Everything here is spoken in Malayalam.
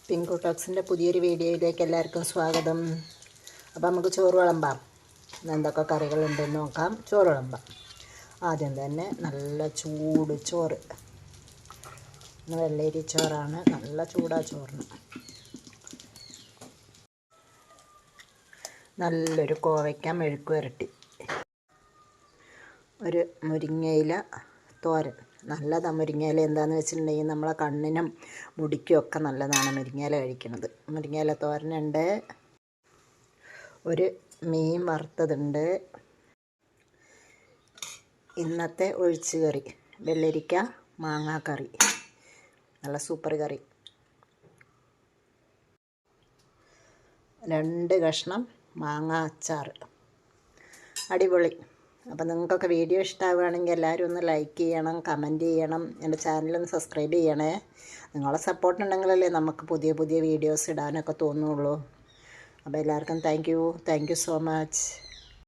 പിങ്കു ടോക്സിൻ്റെ പുതിയൊരു വീഡിയോയിലേക്ക് എല്ലാവർക്കും സ്വാഗതം. അപ്പോൾ നമുക്ക് ചോറ് വിളമ്പാം. എന്തൊക്കെ കറികളുണ്ടെന്ന് നോക്കാം. ചോറ് വിളമ്പാം. ആദ്യം തന്നെ നല്ല ചൂട് ചോറ്. വെള്ളരി ചോറാണ്. നല്ല ചൂടാ ചോറിന്. നല്ലൊരു കോവയ്ക്ക മെഴുക്ക് പുരട്ടി, ഒരു മുരിങ്ങയില തോരൻ. നല്ലതാണ് മുരിങ്ങയില. എന്താണെന്ന് വെച്ചിട്ടുണ്ടെങ്കിൽ നമ്മളെ കണ്ണിനും മുടിക്കും ഒക്കെ നല്ലതാണ് മുരിങ്ങയില കഴിക്കുന്നത്. മുരിങ്ങയില തോരനുണ്ട്. ഒരു മീൻ വറുത്തതുണ്ട്. ഇന്നത്തെ ഒഴിച്ച് കറി വെള്ളരിക്ക മാങ്ങാ കറി, നല്ല സൂപ്പർ കറി. 2 കഷ്ണം മാങ്ങ അച്ചാർ, അടിപൊളി. അപ്പോൾ നിങ്ങൾക്കൊക്കെ വീഡിയോ ഇഷ്ടമാവുകയാണെങ്കിൽ എല്ലാവരും ഒന്ന് ലൈക്ക് ചെയ്യണം, കമൻറ്റ് ചെയ്യണം, എൻ്റെ ചാനലൊന്ന് സബ്സ്ക്രൈബ് ചെയ്യണേ. നിങ്ങളെ സപ്പോർട്ട് ഉണ്ടെങ്കിലല്ലേ നമുക്ക് പുതിയ പുതിയ വീഡിയോസ് ഇടാനൊക്കെ തോന്നുള്ളൂ. അപ്പോൾ എല്ലാവർക്കും താങ്ക് യു സോ മച്ച്.